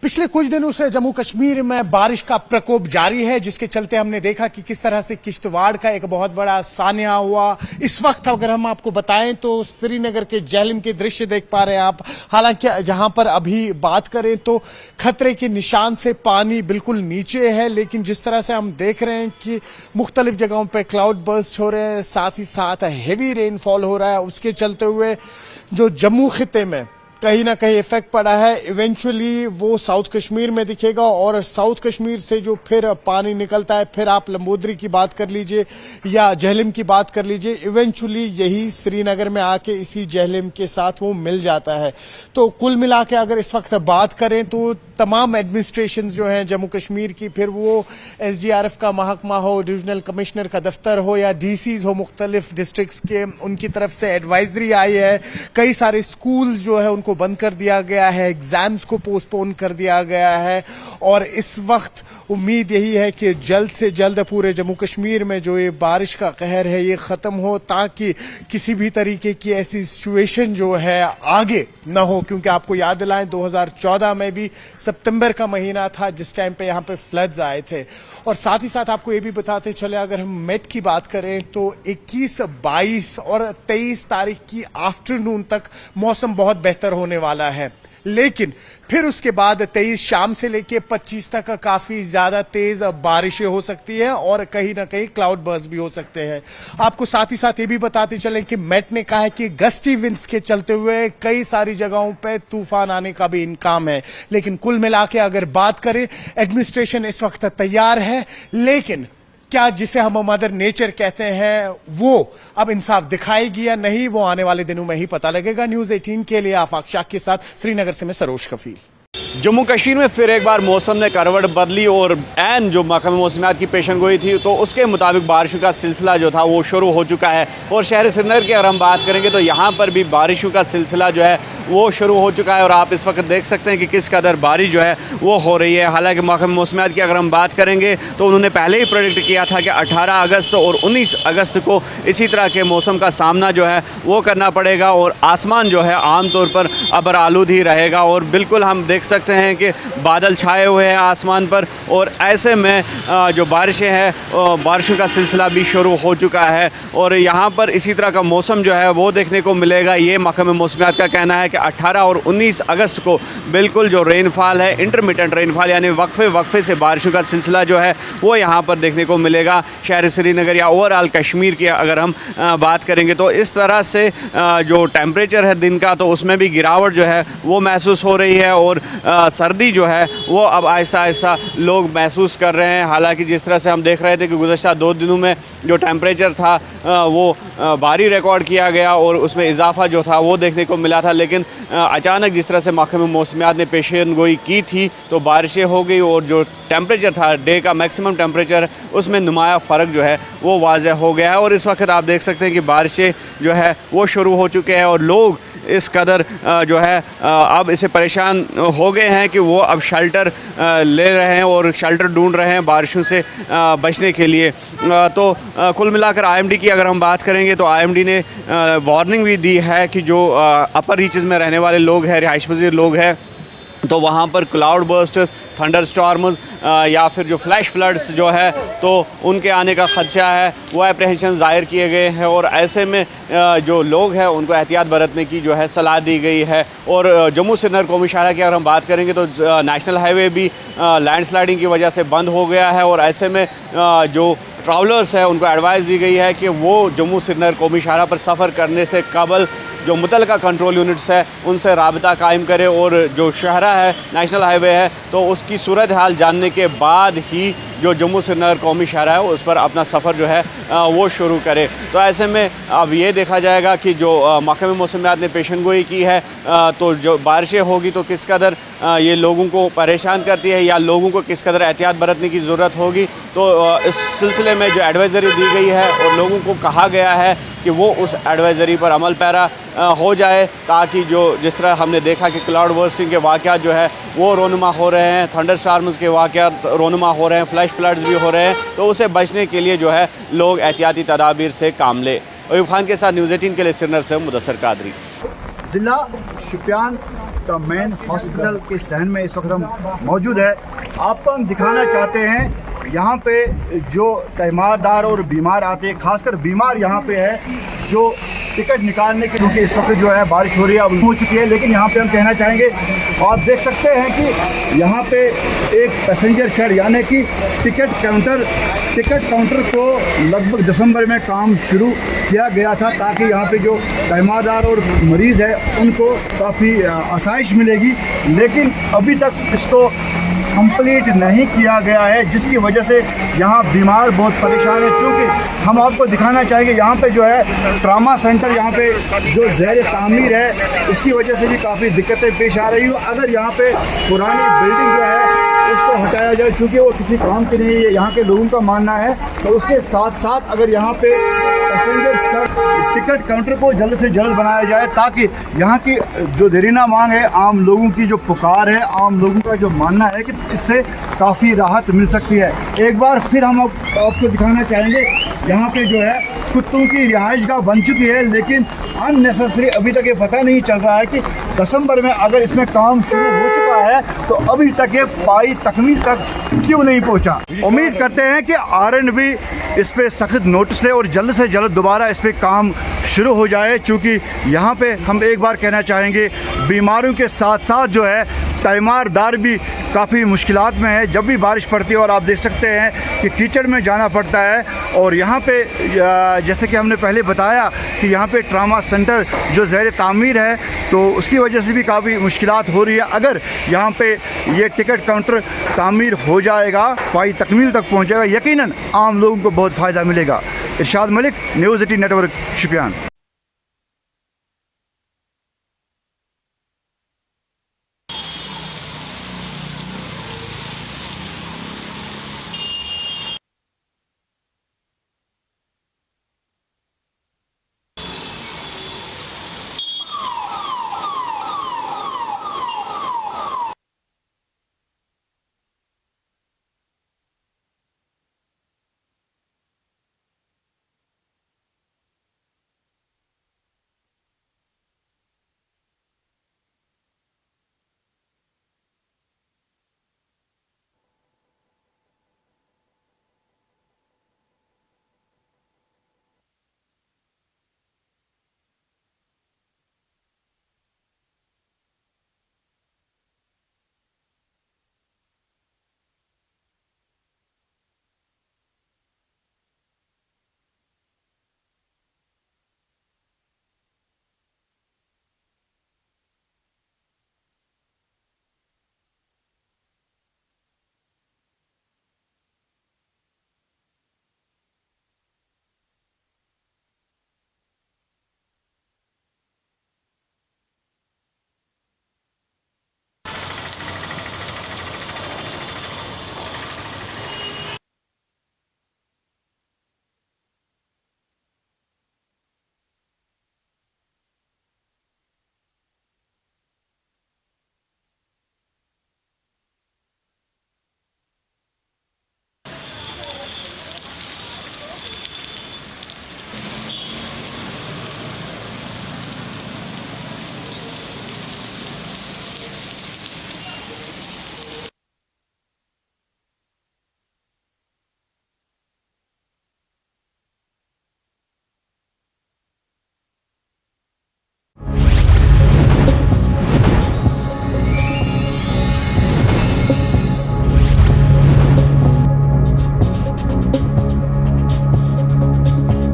पिछले कुछ दिनों से जम्मू कश्मीर में बारिश का प्रकोप जारी है, जिसके चलते हमने देखा कि किस तरह से किश्तवाड़ का एक बहुत बड़ा सान्या हुआ। इस वक्त अगर हम आपको बताएं तो श्रीनगर के जेहलम के दृश्य देख पा रहे हैं आप। हालांकि जहां पर अभी बात करें तो खतरे के निशान से पानी बिल्कुल नीचे है, लेकिन जिस तरह से हम देख रहे हैं कि मुख्तलिफ जगहों पर क्लाउड बर्स्ट हो रहे हैं, साथ ही साथ हेवी रेनफॉल हो रहा है, उसके चलते हुए जो जम्मू खिते में कहीं ना कहीं इफेक्ट पड़ा है। इवेंचुअली वो साउथ कश्मीर में दिखेगा और साउथ कश्मीर से जो फिर पानी निकलता है, फिर आप लंबोदरी की बात कर लीजिए या जेहलम की बात कर लीजिए, इवेंचुअली यही श्रीनगर में आके इसी जेहलम के साथ वो मिल जाता है। तो कुल मिला के अगर इस वक्त बात करें तो तमाम एडमिनिस्ट्रेशन जो हैं जम्मू कश्मीर की, फिर वो SDRF का महकमा हो, डिविजनल कमिश्नर का दफ्तर हो या DCs हो मुख्तलिफ डिस्ट्रिक्ट्स के, उनकी तरफ से एडवाइजरी आई है। कई सारे स्कूल्स जो है उनको बंद कर दिया गया है, एग्जाम्स को पोस्टपोन कर दिया गया है और इस वक्त उम्मीद यही है कि जल्द से जल्द पूरे जम्मू कश्मीर में जो ये बारिश का कहर है ये खत्म हो, ताकि किसी भी तरीके की ऐसी सिचुएशन जो है आगे न हो। क्योंकि आपको याद दिलाएं 2014 में भी सितंबर का महीना था जिस टाइम पे यहाँ पे फ्लड्स आए थे। और साथ ही साथ आपको ये भी बताते चले, अगर हम मेट की बात करें तो 21, 22 और 23 तारीख की आफ्टरनून तक मौसम बहुत बेहतर होने वाला है, लेकिन फिर उसके बाद 23 शाम से लेके 25 तक काफी ज्यादा तेज बारिशें हो सकती है और कहीं ना कहीं क्लाउड बर्स्ट भी हो सकते हैं। आपको साथ ही साथ ये भी बताते चलें कि मेट ने कहा है कि गस्टी विंड्स के चलते हुए कई सारी जगहों पे तूफान आने का भी इम्कान है। लेकिन कुल मिला के अगर बात करें, एडमिनिस्ट्रेशन इस वक्त तैयार है, लेकिन क्या जिसे हम मदर नेचर कहते हैं वो अब इंसाफ दिखाएगी या नहीं, वो आने वाले दिनों में ही पता लगेगा। न्यूज़ 18 के लिए आफाक शाह के साथ श्रीनगर से मैं सरोज कफील। जम्मू कश्मीर में फिर एक बार मौसम ने करवट बदली और ऐन जो महकमे मौसमियात की पेशन गोई थी तो उसके मुताबिक बारिशों का सिलसिला जो था वो शुरू हो चुका है। और शहर श्रीनगर की अगर हम बात करेंगे तो यहाँ पर भी बारिशों का सिलसिला जो है वो शुरू हो चुका है और आप इस वक्त देख सकते हैं कि किस कदर बारिश जो है वो हो रही है। हालांकि महकमे मौसमियात की अगर हम बात करेंगे तो उन्होंने पहले ही प्रेडिक्ट किया था कि 18 अगस्त और 19 अगस्त को इसी तरह के मौसम का सामना जो है वो करना पड़ेगा और आसमान जो है आमतौर पर अबर आलूद ही रहेगा। और बिल्कुल हम देख सकते हैं कि बादल छाए हुए हैं आसमान पर और ऐसे में जो बारिशें हैं बारिशों का सिलसिला भी शुरू हो चुका है और यहाँ पर इसी तरह का मौसम जो है वो देखने को मिलेगा। ये महकमे मौसमियात का कहना है कि 18 और 19 अगस्त को बिल्कुल जो रेनफॉल है, इंटरमिटेंट रेनफॉल यानी वक्फे से बारिशों का सिलसिला जो है वो यहाँ पर देखने को मिलेगा। शहर श्रीनगर या ओवरऑल कश्मीर की अगर हम बात करेंगे तो इस तरह से जो टेम्परेचर है दिन का तो उसमें भी गिरावट जो है वो महसूस हो रही है और सर्दी जो है वो अब आहिस्ता आहिस्ता लोग महसूस कर रहे हैं। हालांकि जिस तरह से हम देख रहे थे कि गुज़श्ता 2 दिनों में जो टेम्परेचर था वो भारी रिकॉर्ड किया गया और उसमें इजाफा जो था वो देखने को मिला था, लेकिन अचानक जिस तरह से महकमे मौसमियात ने पेशन गोई की थी तो बारिशें हो गई और जो टेम्परेचर था डे का मैक्सिमम टेम्परेचर उसमें नुमाया फ़र्क जो है वो वाज़ह हो गया है। और इस वक्त आप देख सकते हैं कि बारिशें जो है वो शुरू हो चुके हैं और लोग इस कदर जो है अब इसे परेशान हो गए हैं कि वो अब शेल्टर ले रहे हैं और शेल्टर ढूंढ रहे हैं बारिशों से बचने के लिए। तो कुल मिलाकर IMD की अगर हम बात करेंगे तो IMD ने वार्निंग भी दी है कि जो अपर रीचेस में रहने वाले लोग हैं, रिहाइश पजीर लोग हैं, तो वहाँ पर क्लाउड बर्स्ट्स, थंडर स्टॉर्म्स या फिर जो फ्लैश फ्लड्स जो है तो उनके आने का ख़दशा है, वो अप्रहेंशन ज़ाहिर किए गए हैं और ऐसे में जो लोग हैं उनको एहतियात बरतने की जो है सलाह दी गई है। और जम्मू श्रीनगर कौमी शाहरा की अगर हम बात करेंगे तो नेशनल हाईवे भी लैंडस्लाइडिंग की वजह से बंद हो गया है और ऐसे में जो ट्रैवलर्स हैं उनको एडवाइस दी गई है कि वो जम्मू श्रीनगर कौमी शाहरा पर सफ़र करने से कबल जो मुतलका कंट्रोल यूनिट्स है उनसे राबता कायम करे और जो शहरा है, नेशनल हाईवे है, तो उसकी सूरत हाल जानने के बाद ही जो जम्मू श्रीनगर कौमी शाहरा है उस पर अपना सफ़र जो है वो शुरू करे। तो ऐसे में अब ये देखा जाएगा कि जो महकमे मौसमियात ने पेशन गोई की है तो जो बारिशें होगी तो किस कदर ये लोगों को परेशान करती है या लोगों को किस कदर एहतियात बरतने की ज़रूरत होगी। तो इस सिलसिले में जो एडवाइज़री दी गई है और लोगों को कहा गया है कि वो उस एडवाइज़री पर अमल पैरा हो जाए, ताकि जो जिस तरह हमने देखा कि क्लाउड बर्स्टिंग के वाक़यात जो है वो रोनुमा हो रहे हैं, थंडर स्टॉर्म्स के वाक़यात रोनुमा हो रहे हैं, फ्लैश फ्लड्स भी हो रहे हैं, तो उसे बचने के लिए जो है लोग एहतियाती तदाबीर से काम लें। अयूब खान के साथ न्यूज़ 18 के लिए श्रीनगर से मुदस्सर कादरी। ज़िला शुपियान का मेन हॉस्पिटल के सहन में इस वक्त हम मौजूद है। आपको हम दिखाना चाहते हैं यहाँ पे जो तीमारदार और बीमार आते हैं, खासकर बीमार यहाँ पे है जो टिकट निकालने के लिए, इस वक्त जो है बारिश हो रही है, अब हो चुकी है, लेकिन यहाँ पे हम कहना चाहेंगे, आप देख सकते हैं कि यहाँ पे एक पैसेंजर शेड यानी कि टिकट काउंटर को लगभग दिसंबर में काम शुरू किया गया था ताकि यहाँ पे जो तीमारदार और मरीज़ है उनको काफ़ी आसाइश मिलेगी, लेकिन अभी तक इसको कंप्लीट नहीं किया गया है, जिसकी वजह से यहाँ बीमार बहुत परेशान है। क्योंकि हम आपको दिखाना चाहेंगे यहाँ पे जो है ट्रामा सेंटर, यहाँ पे जो ज़ैर तामीर है उसकी वजह से भी काफ़ी दिक्कतें पेश आ रही हैं। अगर यहाँ पे पुरानी बिल्डिंग जो है उसको हटाया जाए, चूँकि वो किसी काम की नहीं है, यहाँ के लोगों का मानना है, तो उसके साथ साथ अगर यहाँ पे पैसेंजर टिकट काउंटर को जल्द से जल्द बनाया जाए ताकि यहाँ की जो देरीना मांग है, आम लोगों की जो पुकार है, आम लोगों का जो मानना है कि इससे काफ़ी राहत मिल सकती है। एक बार फिर हम आपको दिखाना चाहेंगे यहाँ पे जो है कुत्तों की रिहाइशगाह बन चुकी है, लेकिन अननेसेसरी अभी तक ये पता नहीं चल रहा है कि दिसंबर में अगर इसमें काम शुरू हो चुका है तो अभी तक ये पाई तकमील तक क्यों नहीं पहुंचा। उम्मीद करते हैं कि आरएनबी इस पे सख्त नोटिस ले और जल्द से जल्द दोबारा इस पे काम शुरू हो जाए, क्योंकि यहाँ पे हम एक बार कहना चाहेंगे बीमारियों के साथ साथ जो है तीमारदार भी काफ़ी मुश्किलात में है जब भी बारिश पड़ती है। और आप देख सकते हैं कि कीचड़ में जाना पड़ता है, और यहाँ पे जैसे कि हमने पहले बताया कि यहाँ पे ट्रामा सेंटर जो ज़ैर तामीर है तो उसकी वजह से भी काफ़ी मुश्किलात हो रही है। अगर यहाँ पे ये टिकट काउंटर तामीर हो जाएगा, पाई तकमील तक पहुँचेगा, यकीनन आम लोगों को बहुत फ़ायदा मिलेगा। इरशाद मलिक, न्यूज़ 18 नेटवर्क, शुपियान।